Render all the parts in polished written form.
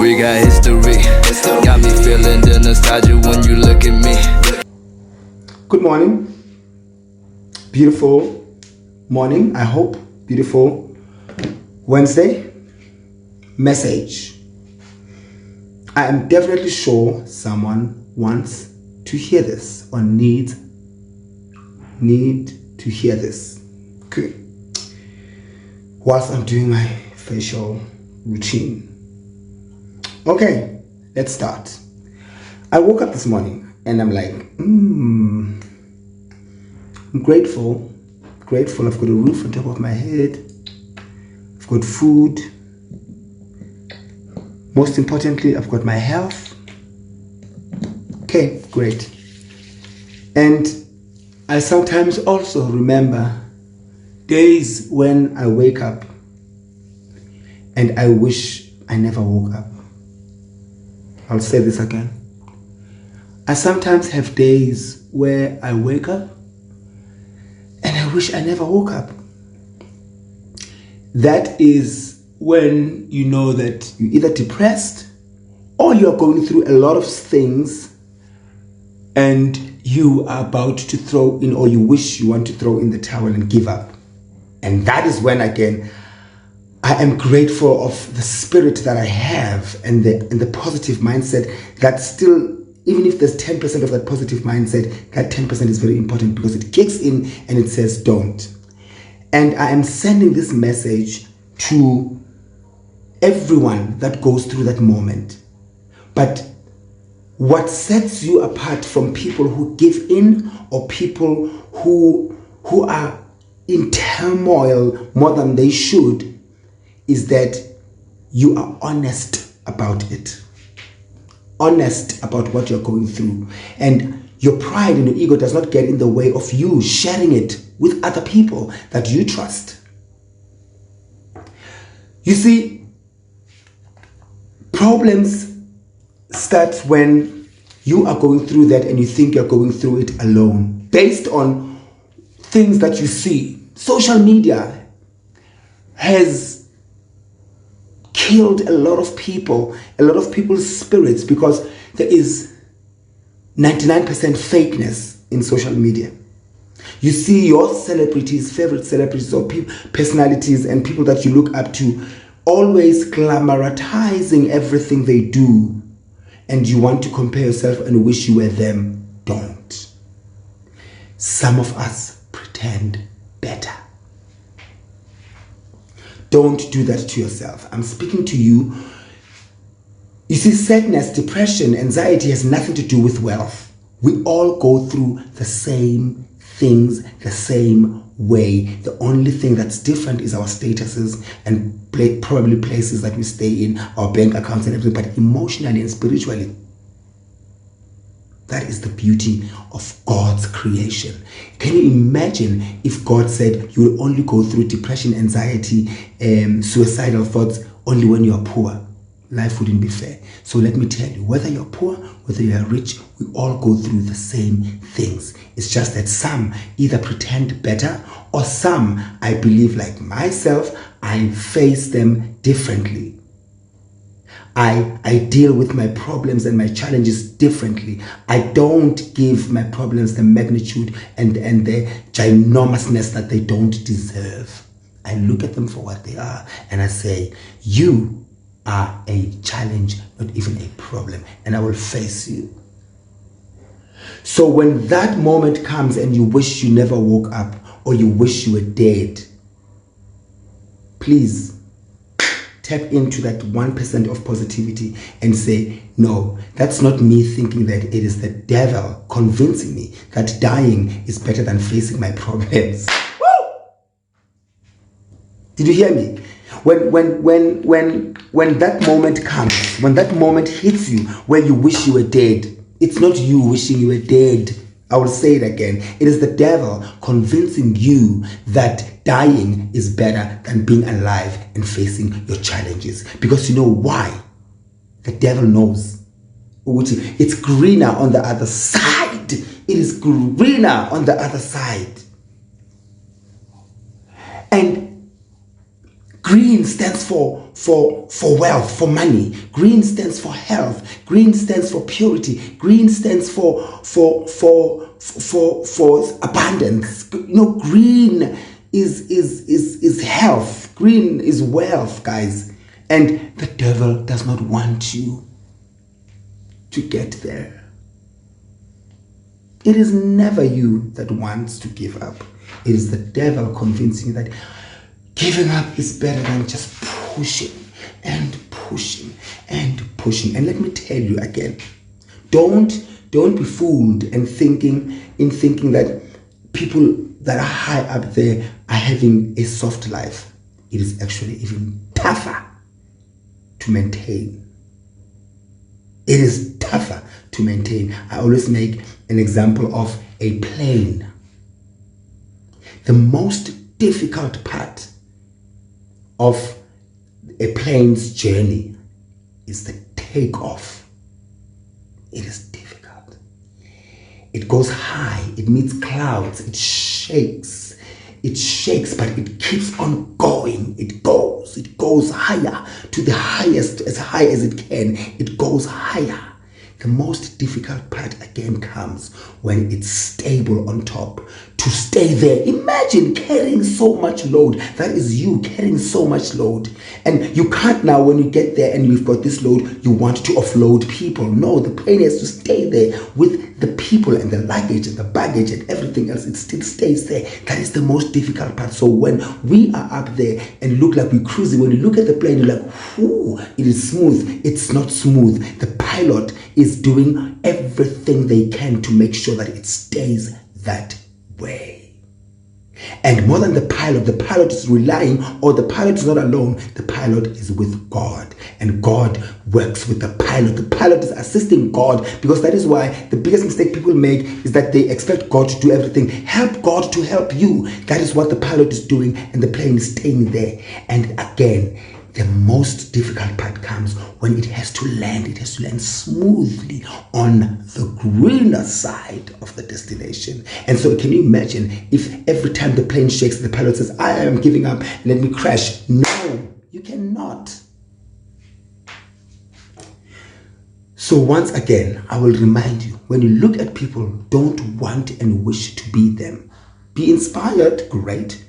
We got history. Got me feeling the nostalgia when you look at me. Good morning. Beautiful morning, I hope. Beautiful Wednesday message. I am definitely sure someone wants to hear this or need to hear this. Okay. Whilst I'm doing my facial routine. Okay, let's start. I woke up this morning and I'm like, I'm grateful. Grateful I've got a roof on top of my head. I've got food. Most importantly, I've got my health. Okay, great. And I sometimes also remember days when I wake up and I wish I never woke up. I'll say this again. I sometimes have days where I wake up and I wish I never woke up. That is when you know that you're either depressed or you're going through a lot of things and you are about to throw in, or you wish you want to throw in the towel and give up. And that is when, again, I am grateful of the spirit that I have and the positive mindset that still, even if there's 10% of that positive mindset, that 10% is very important because it kicks in and it says don't. And I am sending this message to everyone that goes through that moment. But what sets you apart from people who give in or people who are in turmoil more than they should is that you are honest about it. Honest about what you're going through. And your pride and your ego does not get in the way of you sharing it with other people that you trust. You see, problems start when you are going through that and you think you're going through it alone. Based on things that you see. Social media has killed a lot of people's spirits because there is 99% fakeness in social media. You see your celebrities, favorite celebrities or personalities and people that you look up to always glamorizing everything they do, and you want to compare yourself and wish you were them. Don't. Some of us pretend better. Don't do that to yourself. I'm speaking to you. You see, sadness, depression, anxiety has nothing to do with wealth. We all go through the same things the same way. The only thing that's different is our statuses and probably places that we stay in, our bank accounts and everything, but emotionally and spiritually, that is the beauty of God's creation. Can you imagine if God said you will only go through depression, anxiety, suicidal thoughts only when you are poor? Life wouldn't be fair. So let me tell you, whether you're poor, whether you're rich, we all go through the same things. It's just that some either pretend better or some, I believe like myself, I face them differently. I deal with my problems and my challenges differently. I don't give my problems the magnitude and the ginormousness that they don't deserve. I look at them for what they are and I say, you are a challenge, not even a problem, and I will face you. So when that moment comes and you wish you never woke up or you wish you were dead, please tap into that 1% of positivity and say, no, that's not me thinking that, it is the devil convincing me that dying is better than facing my problems. Woo! Did you hear me? When that moment comes, when that moment hits you where you wish you were dead, it's not you wishing you were dead. I will say it again. It is the devil convincing you that dying is better than being alive and facing your challenges. Because you know why? The devil knows. It's greener on the other side. It is greener on the other side. And Green stands for wealth, for money. Green stands for health. Green stands for purity. Green stands for abundance. Green is health. Green is wealth, guys. And the devil does not want you to get there. It is never you that wants to give up. It is the devil convincing you that giving up is better than just pushing and pushing and pushing. And let me tell you again, don't be fooled in thinking that people that are high up there are having a soft life. It is actually even tougher to maintain. It is tougher to maintain. I always make an example of a plane. The most difficult part of a plane's journey is the takeoff. It is difficult. It goes high, it meets clouds, it shakes, but it keeps on going. It goes higher, to the highest, as high as it can. It goes higher. The most difficult part again comes when it's stable on top. To stay there. Imagine carrying so much load. That is you carrying so much load. And you can't now, when you get there and you've got this load, you want to offload people. No, the plane has to stay there with the people and the luggage and the baggage and everything else. It still stays there. That is the most difficult part. So when we are up there and look like we're cruising, when you look at the plane, you're like, whoo, it is smooth. It's not smooth. The pilot is doing everything they can to make sure that it stays that way. And more than the pilot is relying, or the pilot is not alone, the pilot is with God. And God works with the pilot. The pilot is assisting God, because that is why the biggest mistake people make is that they expect God to do everything. Help God to help you. That is what the pilot is doing, and the plane is staying there. And again, the most difficult part comes when it has to land. It has to land smoothly on the greener side of the destination. And so can you imagine if every time the plane shakes, the pilot says, I am giving up, let me crash. No, you cannot. So once again, I will remind you, when you look at people, don't want and wish to be them. Be inspired, great.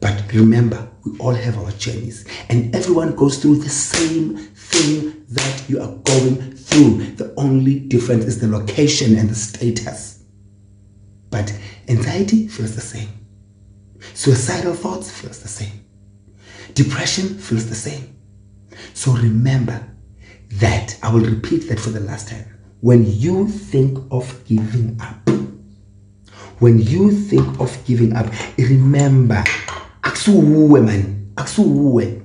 But remember, we all have our journeys, and everyone goes through the same thing that you are going through. The only difference is the location and the status. But anxiety feels the same. Suicidal thoughts feels the same. Depression feels the same. So remember that, I will repeat that for the last time. When you think of giving up, remember, akusuwe man, akusuwe,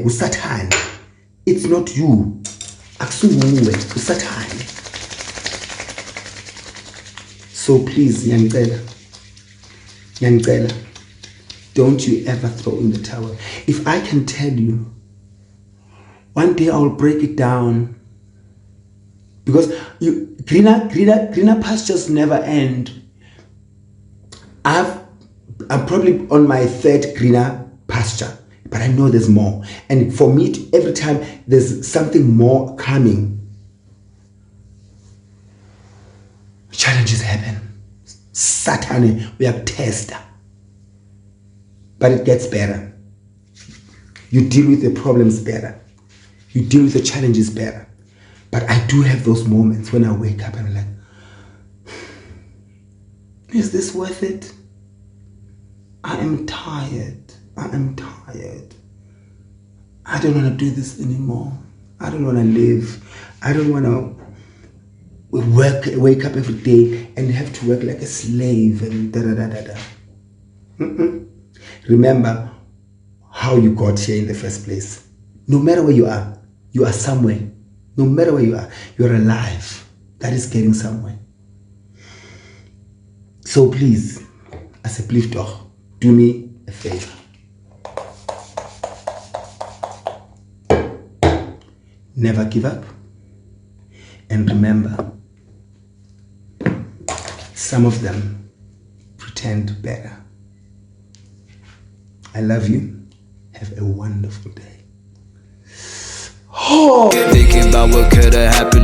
uSatan. It's not you. Akusuwe, uSatan. So please, Yangcela, don't you ever throw in the towel. If I can tell you, one day I will break it down, because greener pastures never end. I'm probably on my third greener pasture, but I know there's more. And for me, every time there's something more coming, challenges happen. Satan, we have tested. But it gets better. You deal with the problems better. You deal with the challenges better. But I do have those moments when I wake up and I'm like, is this worth it? I am tired. I don't want to do this anymore. I don't want to live. I don't want to wake up every day and have to work like a slave and Remember how you got here in the first place. No matter where you are somewhere. No matter where you are alive. That is getting somewhere. So please, as a Pliefdog, do me a favor. Never give up. And remember, some of them pretend better. I love you. Have a wonderful day. Thinking about what could have happened.